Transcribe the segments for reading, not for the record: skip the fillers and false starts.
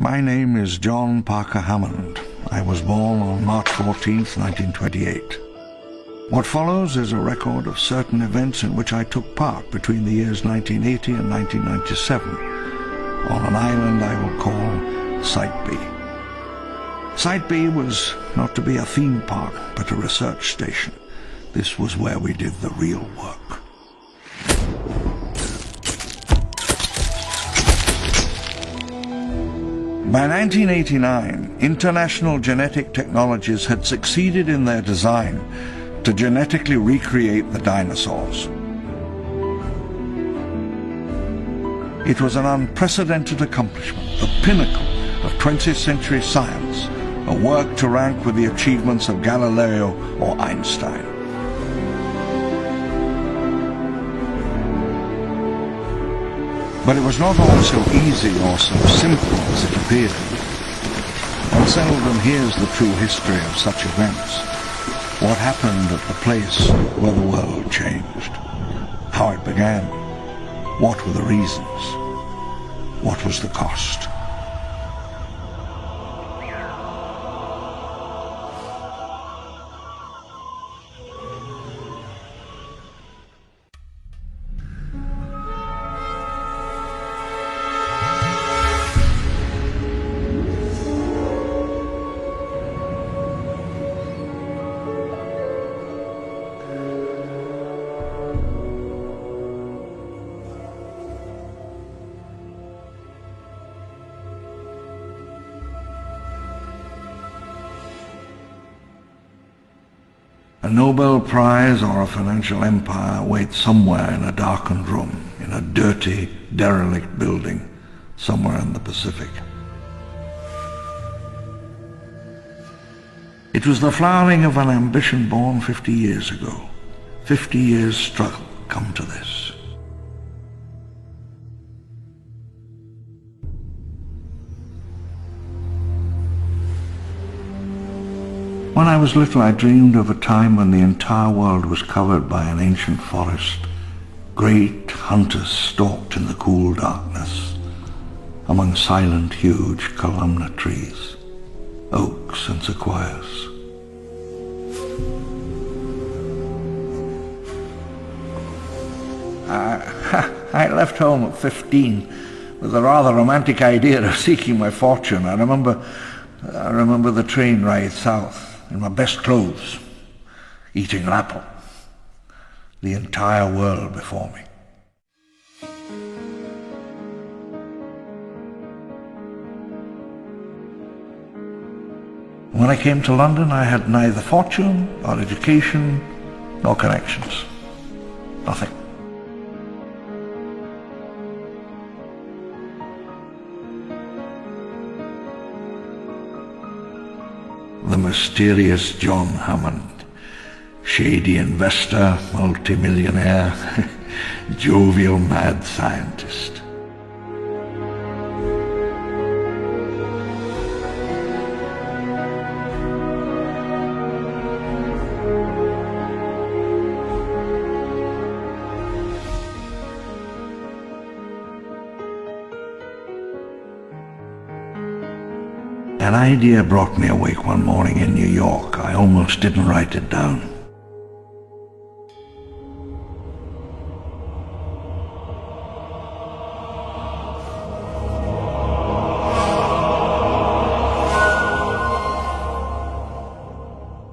My name is John Parker Hammond. I was born on March 14th, 1928. What follows is a record of certain events in which I took part between the years 1980 and 1997 on an island I will call Site B. Site B was not to be a theme park, but a research station. This was where we did the real work. By 1989, international genetic technologies had succeeded in their design to genetically recreate the dinosaurs. It was an unprecedented accomplishment, the pinnacle of 20th century science, a work to rank with the achievements of Galileo or Einstein. But it was not all so easy or so simple as it appeared. One seldom hears the true history of such events. What happened at the place where the world changed? How it began? What were the reasons? What was the cost? A Nobel Prize or a financial empire waits somewhere in a darkened room, in a dirty, derelict building, somewhere in the Pacific. It was the flowering of an ambition born 50 years ago. 50 years' struggle come to this. When I was little, I dreamed of a time when the entire world was covered by an ancient forest. Great hunters stalked in the cool darkness, among silent, huge columnar trees, oaks and sequoias. I left home at 15 with a rather romantic idea of seeking my fortune. I remember the train ride south, in my best clothes, eating an apple, the entire world before me. When I came to London, I had neither fortune, nor education, nor connections. Nothing. The mysterious John Hammond, shady investor, multimillionaire, jovial mad scientist. An idea brought me awake one morning in New York. I almost didn't write it down.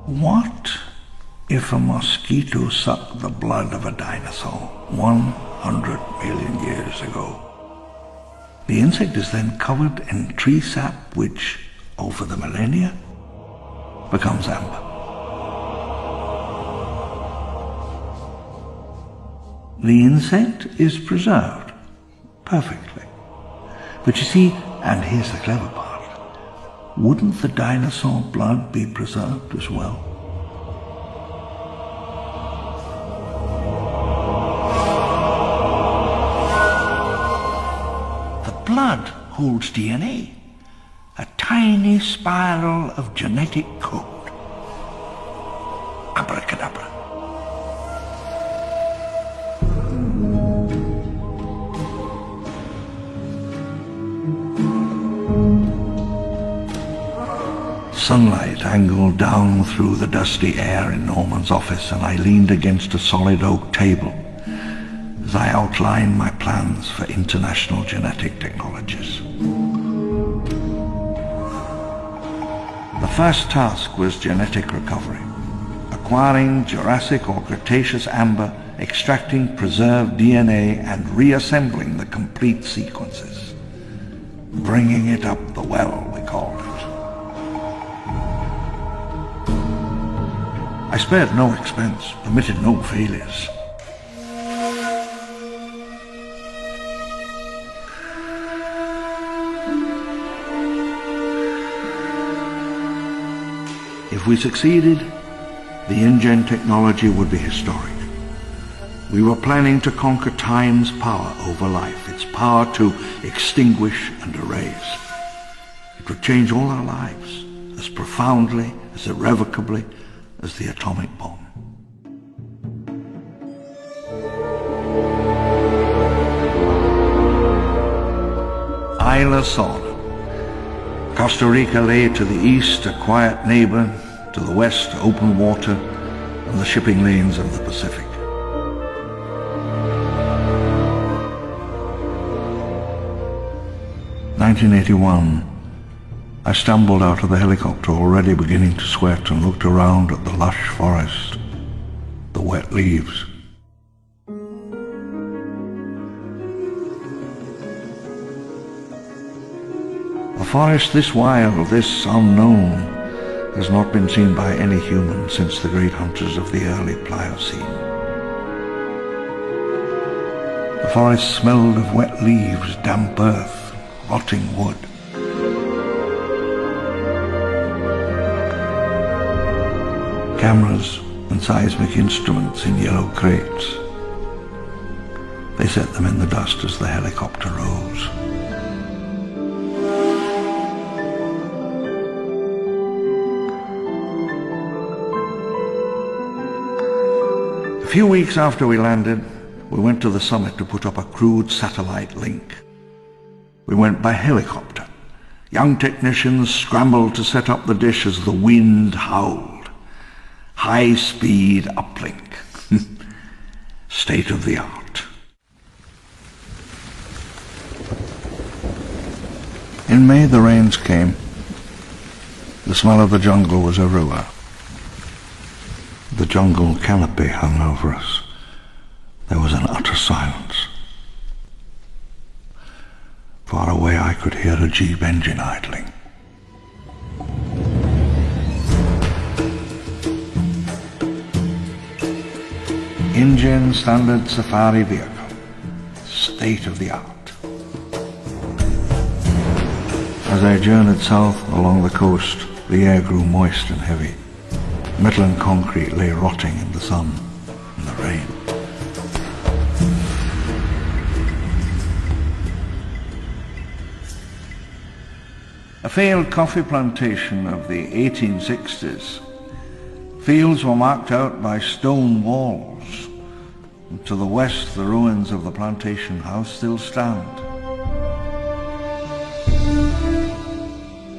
What if a mosquito sucked the blood of a dinosaur 100 million years ago? The insect is then covered in tree sap, which over the millennia becomes amber. The insect is preserved perfectly. But you see, and here's the clever part, wouldn't the dinosaur blood be preserved as well? The blood holds DNA. A tiny spiral of genetic code. Abracadabra. Sunlight angled down through the dusty air in Norman's office, and I leaned against a solid oak table as I outlined my plans for international genetic technologies. The first task was genetic recovery, acquiring Jurassic or Cretaceous amber, extracting preserved DNA, and reassembling the complete sequences. Bringing it up the well, we called it. I spared no expense, permitted no failures. If we succeeded, the InGen technology would be historic. We were planning to conquer time's power over life, its power to extinguish and erase. It would change all our lives, as profoundly, as irrevocably as the atomic bomb. Isla Sorna. Costa Rica lay to the east, a quiet neighbor, to the west, open water and the shipping lanes of the Pacific. "1981. I stumbled out of the helicopter, already beginning to sweat, and looked around at the lush forest, the wet leaves. A forest this wild, this unknown, has not been seen by any human since the great hunters of the early Pliocene. The forest smelled of wet leaves, damp earth, rotting wood. Cameras and seismic instruments in yellow crates. They set them in the dust as the helicopter rose. A few weeks after we landed, we went to the summit to put up a crude satellite link. We went by helicopter. Young technicians scrambled to set up the dish as the wind howled. High-speed uplink. State of the art. In May, the rains came. The smell of the jungle was everywhere. The jungle canopy hung over us. There was an utter silence. Far away, I could hear a jeep engine idling. InGen standard safari vehicle, state of the art. As I journeyed south along the coast, the air grew moist and heavy. Metal and concrete lay rotting in the sun and the rain. A failed coffee plantation of the 1860s. Fields were marked out by stone walls. And to the west, the ruins of the plantation house still stand.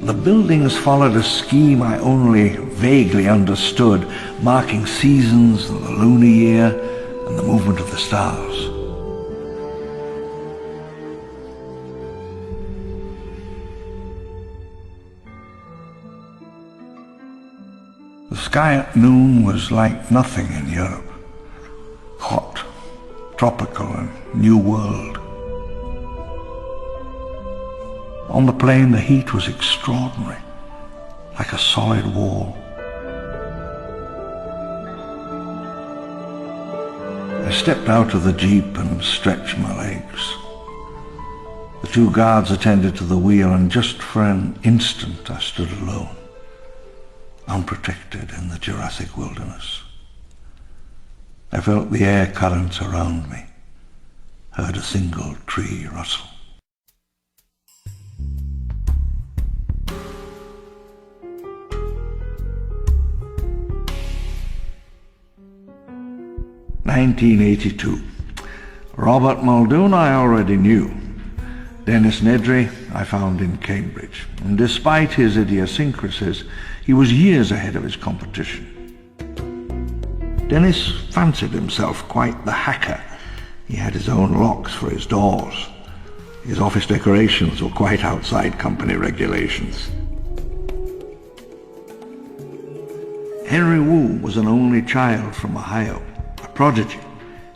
The buildings followed a scheme I only vaguely understood, marking seasons, the lunar year, and the movement of the stars. The sky at noon was like nothing in Europe. Hot, tropical, and new world. On the plain, the heat was extraordinary, like a solid wall. I stepped out of the jeep and stretched my legs. The two guards attended to the wheel, and just for an instant I stood alone, unprotected in the Jurassic wilderness. I felt the air currents around me, heard a single tree rustle. "1982. Robert Muldoon I already knew. Dennis Nedry I found in Cambridge, and despite his idiosyncrasies, he was years ahead of his competition. Dennis fancied himself quite the hacker. He had his own locks for his doors. His office decorations were quite outside company regulations. Henry Wu was an only child from Ohio, a prodigy.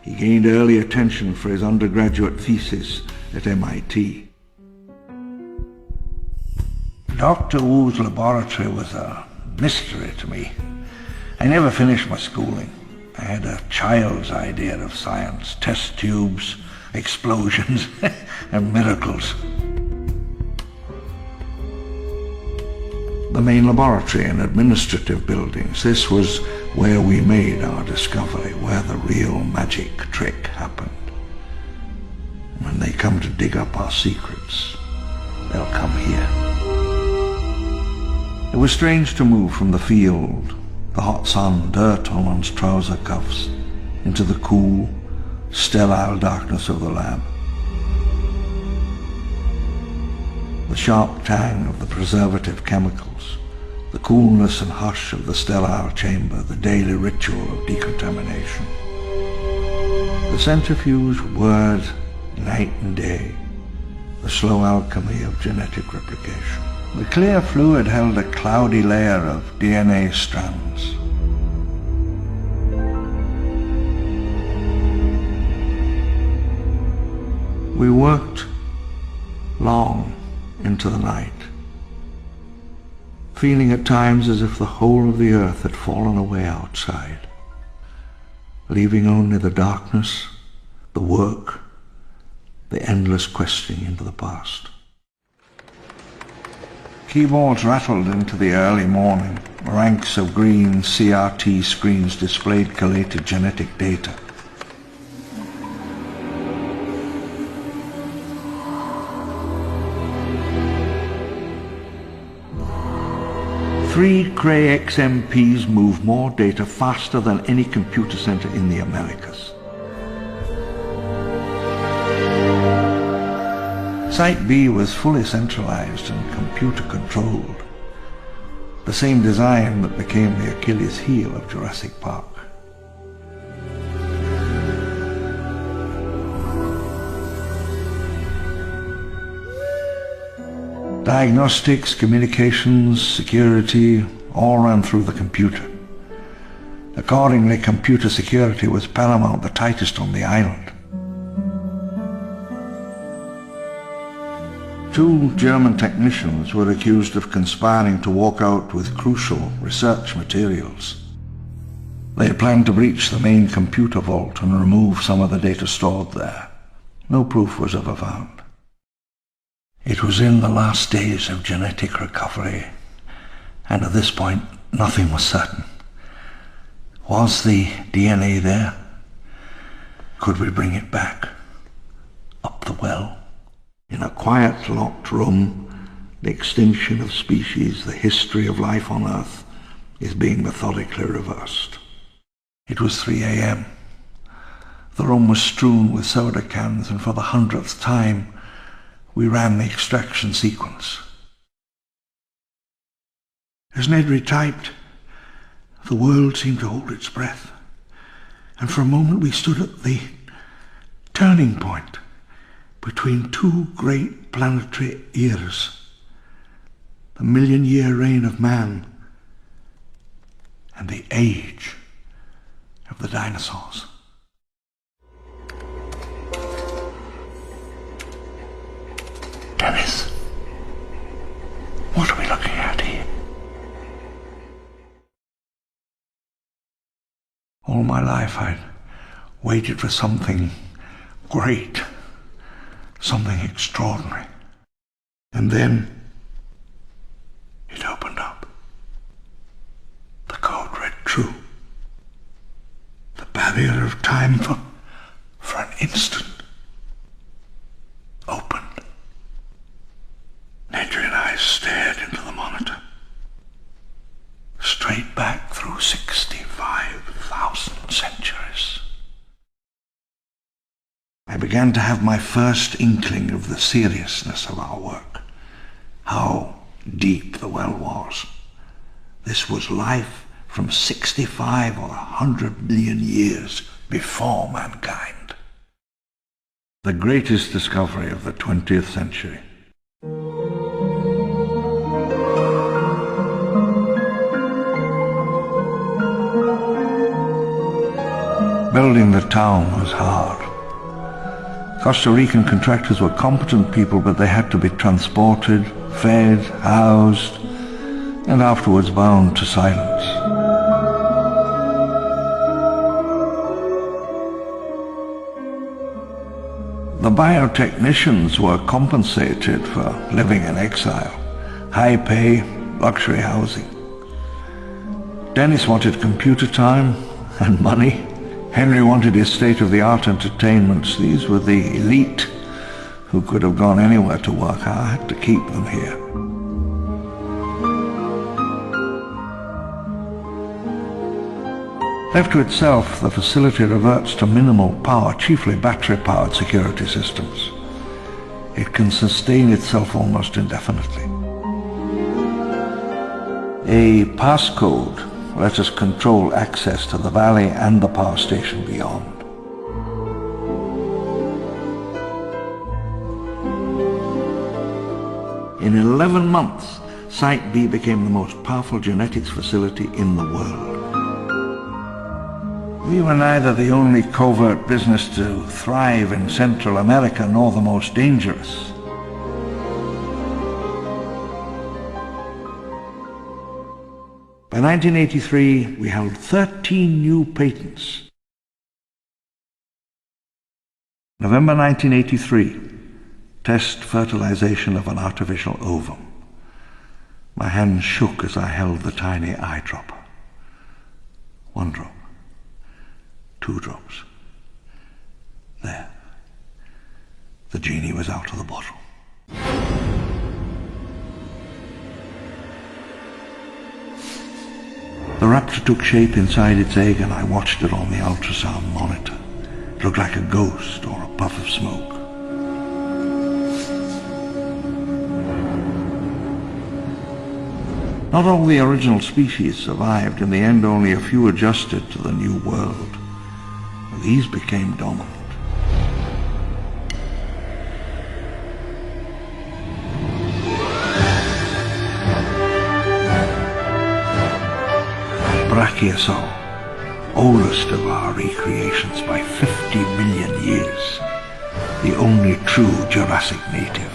He gained early attention for his undergraduate thesis at MIT. Dr. Wu's laboratory was a mystery to me. I never finished my schooling. I had a child's idea of science, test tubes, explosions, and miracles. The main laboratory and administrative buildings, this was where we made our discovery, where the real magic trick happened. When they come to dig up our secrets, they'll come here. It was strange to move from the field, the hot sun, dirt on one's trouser cuffs, into the cool, sterile darkness of the lab. The sharp tang of the preservative chemicals, the coolness and hush of the sterile chamber, the daily ritual of decontamination. The centrifuge whirred night and day, the slow alchemy of genetic replication. The clear fluid held a cloudy layer of DNA strands. We worked long into the night, feeling at times as if the whole of the earth had fallen away outside, leaving only the darkness, the work, the endless questing into the past. Keyboards rattled into the early morning. Ranks of green CRT screens displayed collated genetic data. Three Cray XMPs move more data faster than any computer center in the Americas. Site B was fully centralized and computer-controlled, the same design that became the Achilles heel of Jurassic Park. Diagnostics, communications, security, all ran through the computer. Accordingly, computer security was paramount, the tightest on the island. Two German technicians were accused of conspiring to walk out with crucial research materials. They had planned to breach the main computer vault and remove some of the data stored there. No proof was ever found. It was in the last days of genetic recovery, and at this point nothing was certain. Was the DNA there? Could we bring it back? Up the well? In a quiet, locked room, the extinction of species, the history of life on Earth, is being methodically reversed. It was 3 a.m. The room was strewn with soda cans, and for the 100th time, we ran the extraction sequence. As Nedry typed, the world seemed to hold its breath, and for a moment we stood at the turning point between two great planetary eras, the million-year reign of man and the age of the dinosaurs. Dennis, what are we looking at here? All my life I'd waited for something great, something extraordinary. And then it opened up. The code read true. The barrier of time for an instant opened. Nedry and I stared into the monitor. Straight back through 65,000 centuries. I began to have my first inkling of the seriousness of our work, how deep the well was. This was life from 65 or 100 million years before mankind. The greatest discovery of the 20th century. Building the town was hard. Costa Rican contractors were competent people, but they had to be transported, fed, housed, and afterwards bound to silence. The biotechnicians were compensated for living in exile, high pay, luxury housing. Dennis wanted computer time and money. Henry wanted his state-of-the-art entertainments. These were the elite who could have gone anywhere to work. I had to keep them here. Left to itself, the facility reverts to minimal power, chiefly battery-powered security systems. It can sustain itself almost indefinitely. A passcode let us control access to the valley and the power station beyond. In 11 months, Site B became the most powerful genetics facility in the world. We were neither the only covert business to thrive in Central America nor the most dangerous. By 1983, we held 13 new patents. November 1983, test fertilization of an artificial ovum. My hand shook as I held the tiny eye drop. 1 drop. 2 drops. There. The genie was out of the bottle. The raptor took shape inside its egg, and I watched it on the ultrasound monitor. It looked like a ghost or a puff of smoke. Not all the original species survived. In the end, only a few adjusted to the new world. These became dominant. Brachiosaur, oldest of our recreations by 50 million years, the only true Jurassic native.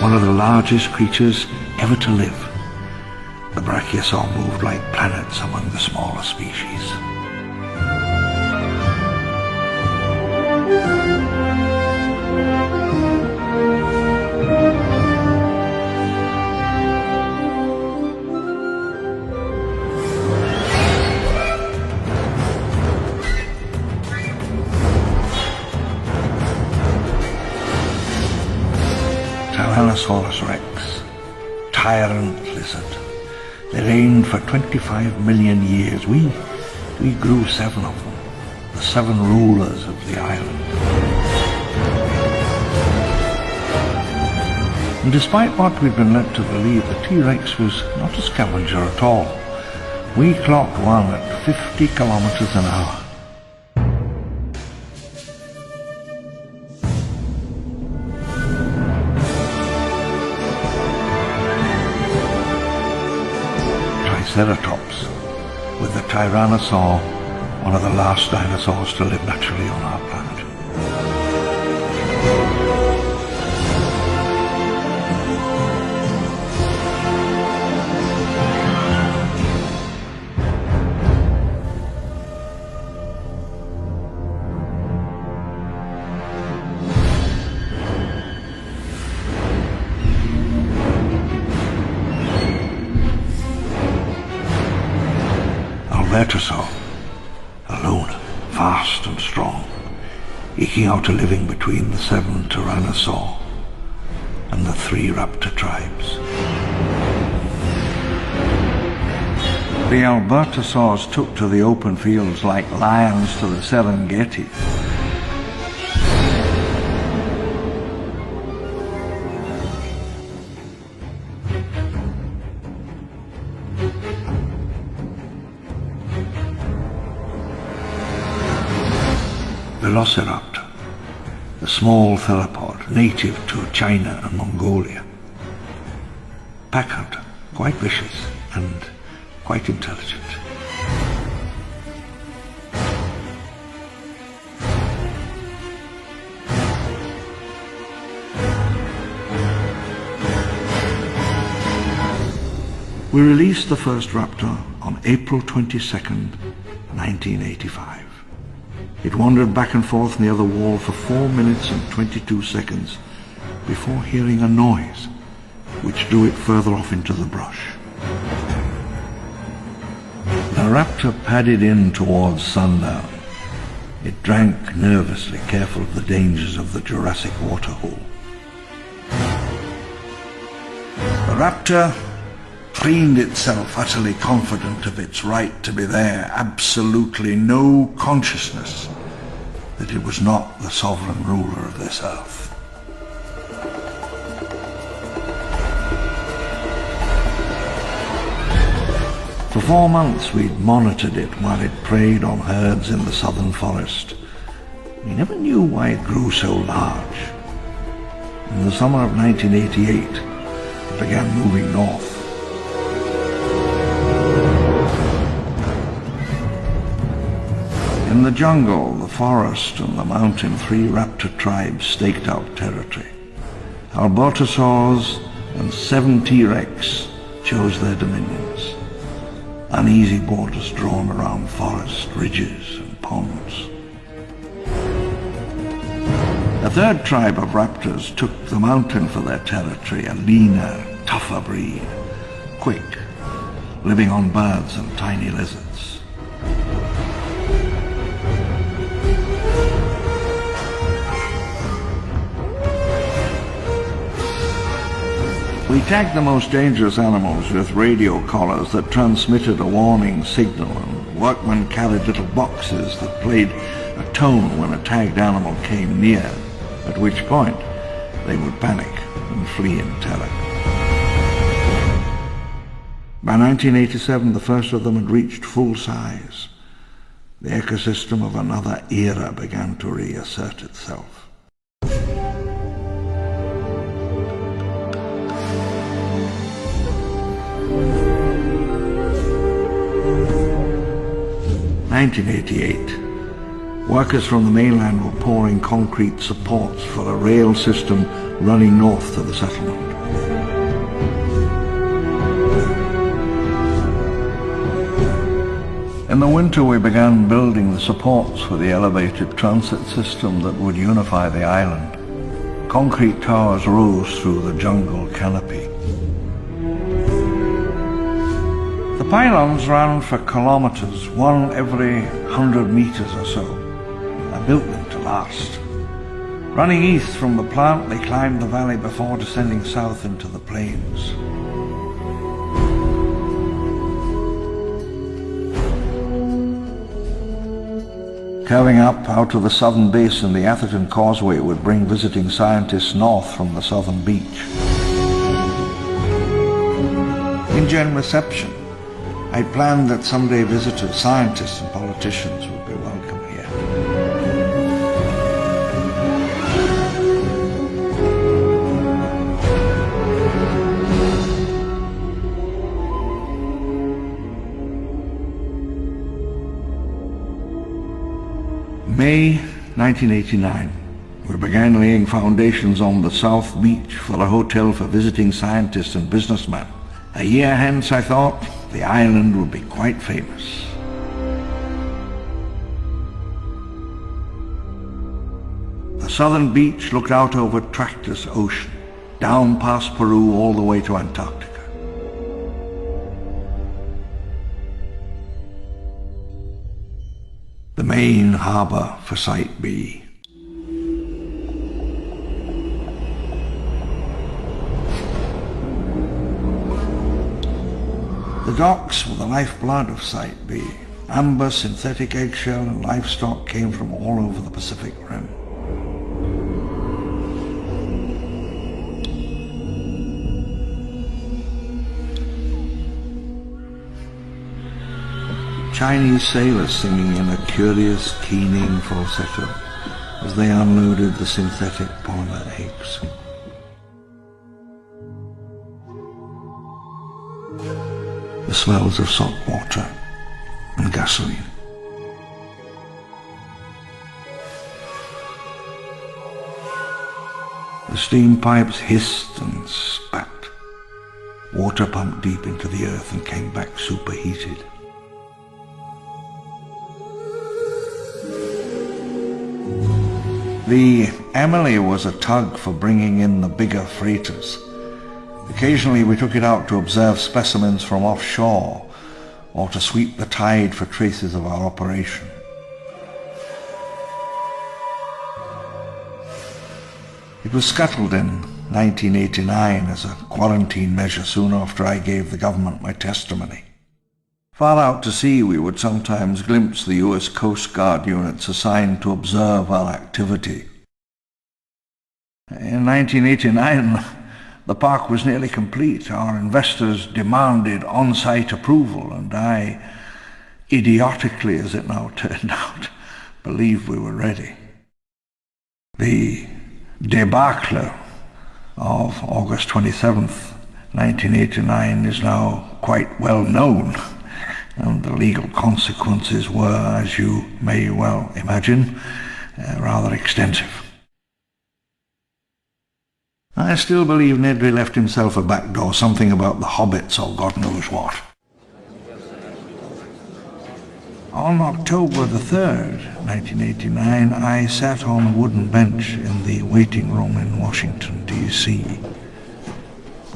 One of the largest creatures ever to live. The Brachiosaur moved like planets among the smaller species. Tyrannosaurus rex, tyrant lizard. They reigned for 25 million years. We grew 7 of them, the 7 rulers of the island. And despite what we'd been led to believe, the T-Rex was not a scavenger at all. We clocked one at 50 kilometers an hour. Triceratops, with the Tyrannosaur, one of the last dinosaurs to live naturally on our planet. Albertosaur, alone, fast and strong. eking out a living between the 7 tyrannosaur and the 3 raptor tribes. The Albertosaurs took to the open fields like lions to the Serengeti. Velociraptor, a small theropod native to China and Mongolia. Pack hunter, quite vicious and quite intelligent. We released the first raptor on April 22nd, 1985. It wandered back and forth near the wall for 4 minutes and 22 seconds before hearing a noise which drew it further off into the brush. The raptor padded in towards sundown. It drank nervously, careful of the dangers of the Jurassic waterhole. The raptor preened itself, utterly confident of its right to be there, absolutely no consciousness that it was not the sovereign ruler of this earth. For 4 months we'd monitored it while it preyed on herds in the southern forest. We never knew why it grew so large. In the summer of 1988, it began moving north. In the jungle, the forest, and the mountain, 3 raptor tribes staked out territory. Albertosaurs and 7 T-Rex chose their dominions. Uneasy borders drawn around forest, ridges, and ponds. A 3rd tribe of raptors took the mountain for their territory, a leaner, tougher breed, quick, living on birds and tiny lizards. We tagged the most dangerous animals with radio collars that transmitted a warning signal, and workmen carried little boxes that played a tone when a tagged animal came near, at which point they would panic and flee in terror. By 1987, the first of them had reached full size. The ecosystem of another era began to reassert itself. 1988, workers from the mainland were pouring concrete supports for a rail system running north to the settlement. In the winter, we began building the supports for the elevated transit system that would unify the island. Concrete towers rose through the jungle canopy. The pylons ran for kilometers, one every 100 meters or so. I built them to last. Running east from the plant, they climbed the valley before descending south into the plains. Curving up out of the southern basin, the Atherton Causeway would bring visiting scientists north from the southern beach. In Gen reception, I planned that someday visitors, scientists and politicians would be welcome here. May 1989, we began laying foundations on the South Beach for a hotel for visiting scientists and businessmen. A year hence, I thought, the island would be quite famous. The southern beach looked out over trackless ocean, down past Peru all the way to Antarctica. The main harbor for Site B. The docks were the lifeblood of Site B. Amber, synthetic eggshell and livestock came from all over the Pacific Rim. Chinese sailors singing in a curious, keening falsetto as they unloaded the synthetic polymer eggs. The smells of salt water and gasoline. The steam pipes hissed and spat. Water pumped deep into the earth and came back superheated. The Emily was a tug for bringing in the bigger freighters. Occasionally we took it out to observe specimens from offshore or to sweep the tide for traces of our operation. It was scuttled in 1989 as a quarantine measure soon after I gave the government my testimony. Far out to sea we would sometimes glimpse the US Coast Guard units assigned to observe our activity. In 1989, the park was nearly complete. Our investors demanded on-site approval, and I, idiotically as it now turned out, believed we were ready. The debacle of August 27th, 1989 is now quite well known, and the legal consequences were, as you may well imagine, rather extensive. I still believe Nedry left himself a back door, something about the hobbits or God knows what. On October the 3rd, 1989, I sat on a wooden bench in the waiting room in Washington, D.C.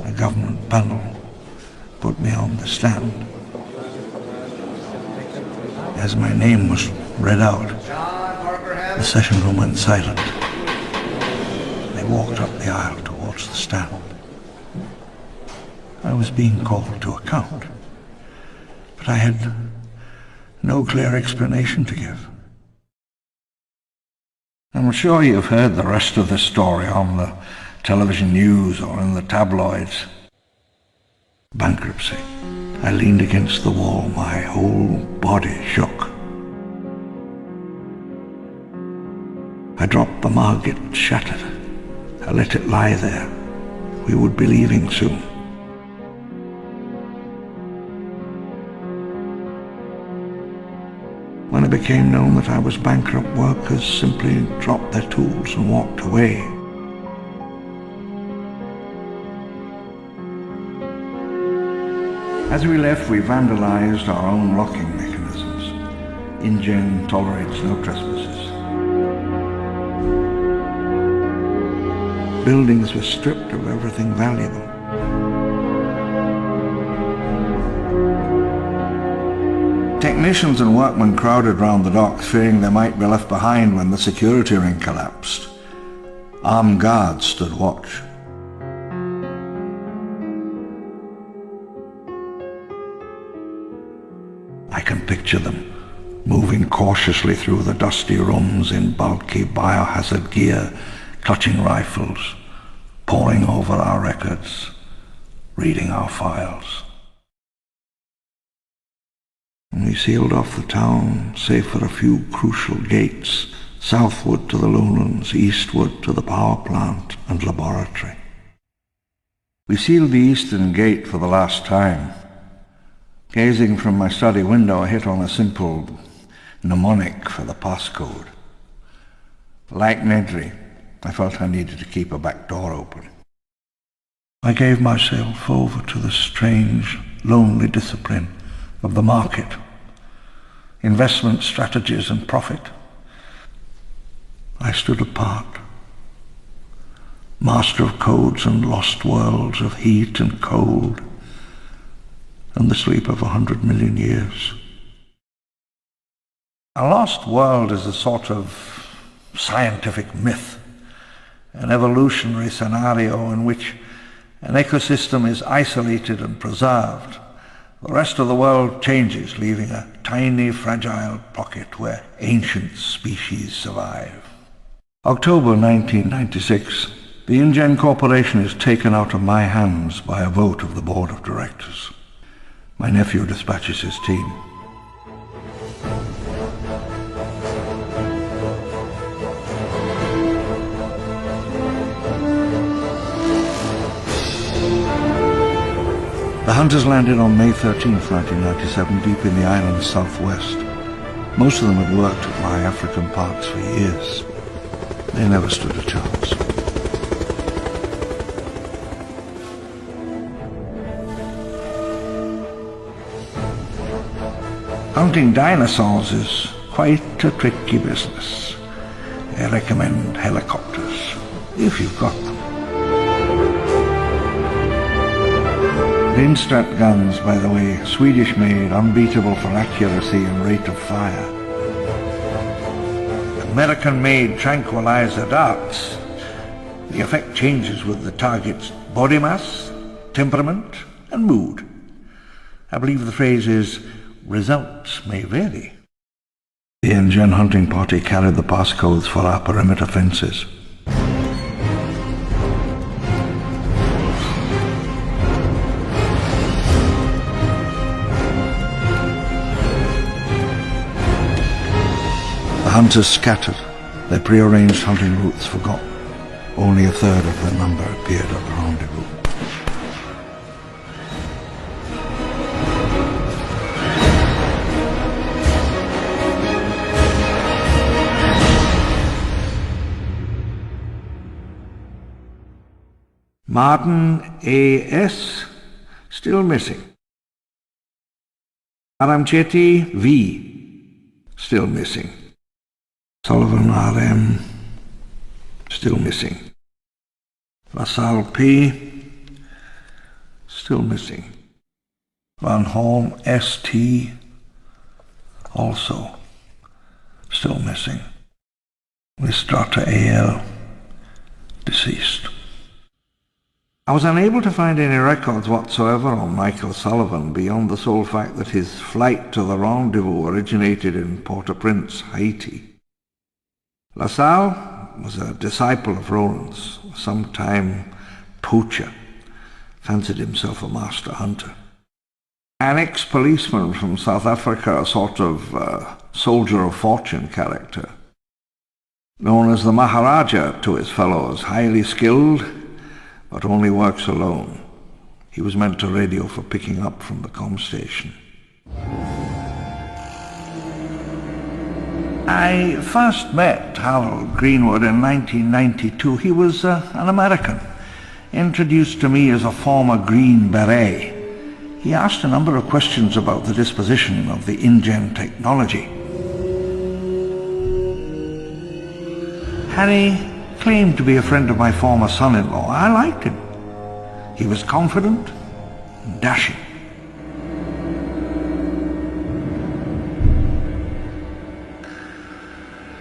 A government panel put me on the stand. As my name was read out, the session room went silent. They walked up the aisle towards the stand. I was being called to account, but I had no clear explanation to give. I'm sure you've heard the rest of the story on the television news or in the tabloids. Bankruptcy. I leaned against the wall, my whole body shook. I dropped the margate, shattered. I let it lie there. We would be leaving soon. When it became known that I was bankrupt, workers simply dropped their tools and walked away. As we left, we vandalized our own locking mechanisms. InGen tolerates no trespasses. Buildings were stripped of everything valuable. Technicians and workmen crowded round the docks, fearing they might be left behind when the security ring collapsed. Armed guards stood watch. I can picture them, moving cautiously through the dusty rooms in bulky biohazard gear, clutching rifles, poring over our records, reading our files. And we sealed off the town, save for a few crucial gates, southward to the lowlands, eastward to the power plant and laboratory. We sealed the eastern gate for the last time. Gazing from my study window, I hit on a simple mnemonic for the passcode. Like Nedry, I felt I needed to keep a back door open. I gave myself over to the strange, lonely discipline of the market, investment strategies and profit. I stood apart, master of codes and lost worlds of heat and cold, and the sleep of 100 million years. A lost world is a sort of scientific myth, an evolutionary scenario in which an ecosystem is isolated and preserved, The rest of the world changes, leaving a tiny, fragile pocket where ancient species survive. October 1996. The InGen Corporation is taken out of my hands by a vote of the board of directors. My nephew dispatches his team. The hunters landed on May 13, 1997, deep in the island's southwest. Most of them had worked at my African parks for years. They never stood a chance. Hunting dinosaurs is quite a tricky business. I recommend helicopters, if you've got them. Lindstrat guns, by the way, Swedish-made, unbeatable for accuracy and rate of fire. American-made tranquilizer darts. The effect changes with the target's body mass, temperament, and mood. I believe the phrase is, results may vary. The InGen hunting party carried the passcodes for our perimeter fences. The hunters scattered, their prearranged hunting routes forgotten. Only a third of their number appeared at the rendezvous. Martin A.S. still missing. Aramchetty V. still missing. Sullivan R.M. still missing. LaSalle P. still missing. Van Holm S.T. also still missing. Listrata A.L. deceased. I was unable to find any records whatsoever on Michael Sullivan beyond the sole fact that his flight to the rendezvous originated in Port-au-Prince, Haiti. LaSalle was a disciple of Roland's, a sometime poacher, fancied himself a master hunter. An ex-policeman from South Africa, a sort of soldier of fortune character, known as the Maharaja to his fellows, highly skilled, but only works alone. He was meant to radio for picking up from the comm station. I first met Harold Greenwood in 1992. He was an American, introduced to me as a former Green Beret. He asked a number of questions about the disposition of the InGen technology. Harry claimed to be a friend of my former son-in-law. I liked him. He was confident and dashing.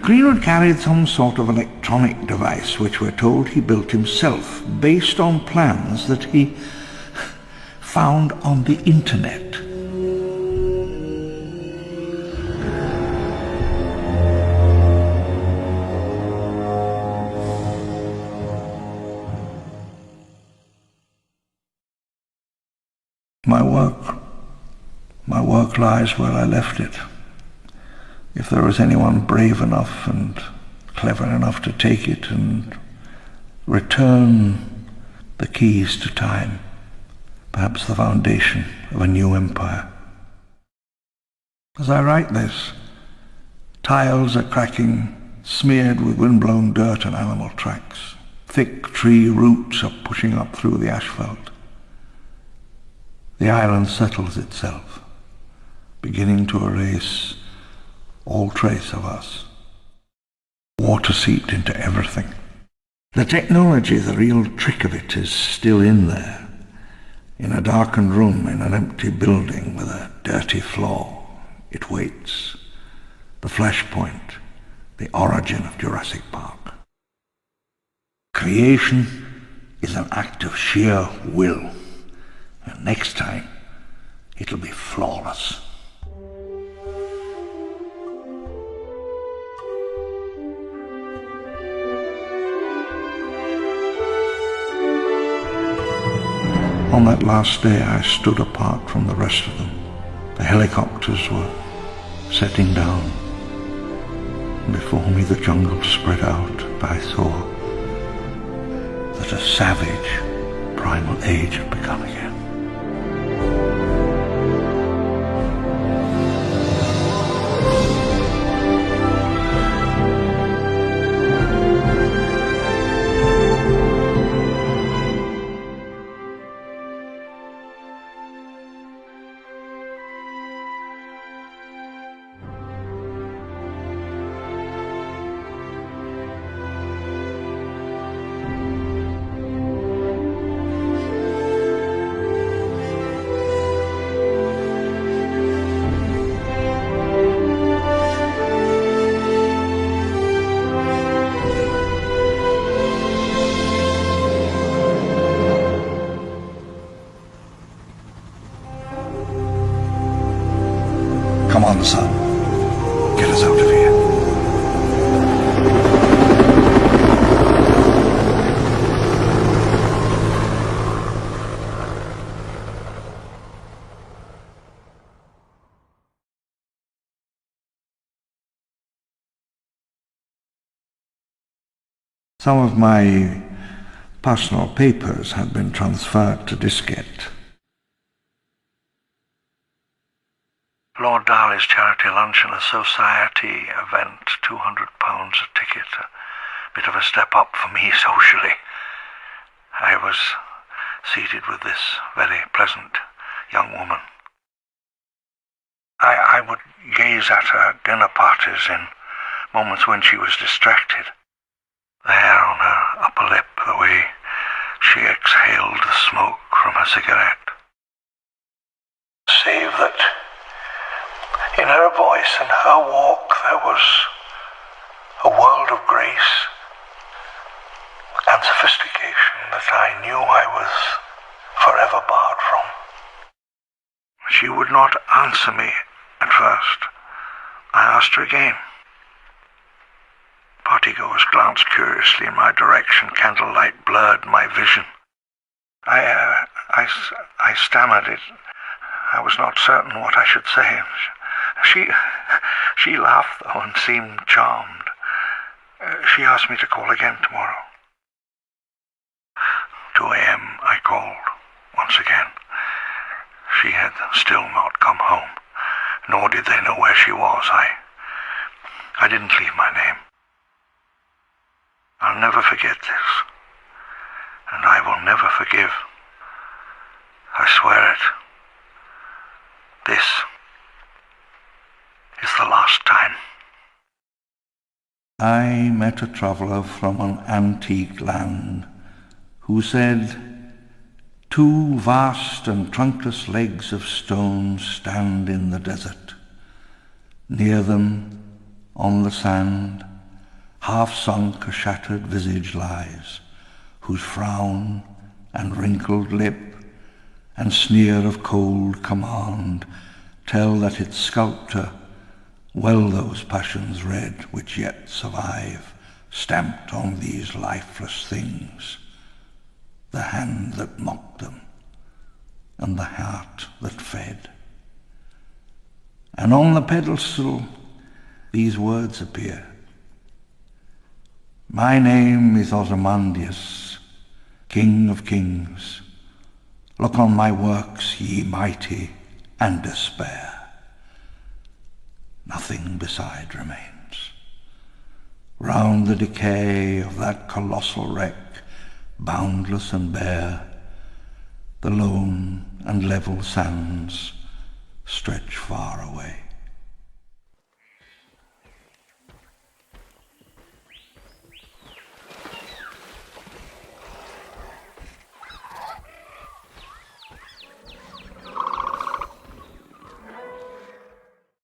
Greenwood carried some sort of electronic device which we're told he built himself, based on plans that he found on the internet. My work lies where I left it. If there was anyone brave enough and clever enough to take it and return the keys to time, perhaps the foundation of a new empire. As I write this, tiles are cracking, smeared with windblown dirt and animal tracks. Thick tree roots are pushing up through the asphalt. The island settles itself, beginning to erase all trace of us. Water seeped into everything. The technology, the real trick of it, is still in there, in a darkened room in an empty building with a dirty floor. It waits. The flashpoint, the origin of Jurassic Park. Creation is an act of sheer will, and next time it'll be flawless. On that last day I stood apart from the rest of them. The helicopters were setting down. Before me the jungle spread out, and I saw that a savage, primal age had begun again. Come on, son. Get us out of here. Some of my personal papers had been transferred to diskette. Lord Darley's charity luncheon, a society event, £200 a ticket, a bit of a step up for me socially. I was seated with this very pleasant young woman. I would gaze at her at dinner parties in moments when she was distracted. The hair on her upper lip, the way she exhaled the smoke from her cigarette. Save that in her voice and her walk there was a world of grace and sophistication that I knew I was forever barred from. She would not answer me at first. I asked her again. Partygoers glanced curiously in my direction. Candlelight blurred my vision. I stammered it. I was not certain what I should say. She laughed, though, and seemed charmed. She asked me to call again tomorrow. 2 a.m. I called once again. She had still not come home, nor did they know where she was. I didn't leave my name. I'll never forget this, and I will never forgive. I swear it. This is the last time. I met a traveller from an antique land who said, 2 vast and trunkless legs of stone stand in the desert. Near them, on the sand, half sunk a shattered visage lies, whose frown and wrinkled lip and sneer of cold command tell that its sculptor well those passions read which yet survive, stamped on these lifeless things, the hand that mocked them, and the heart that fed. And on the pedestal these words appear. My name is Ozymandias, King of Kings. Look on my works, ye mighty, and despair. Nothing beside remains. Round the decay of that colossal wreck, boundless and bare, the lone and level sands stretch far away.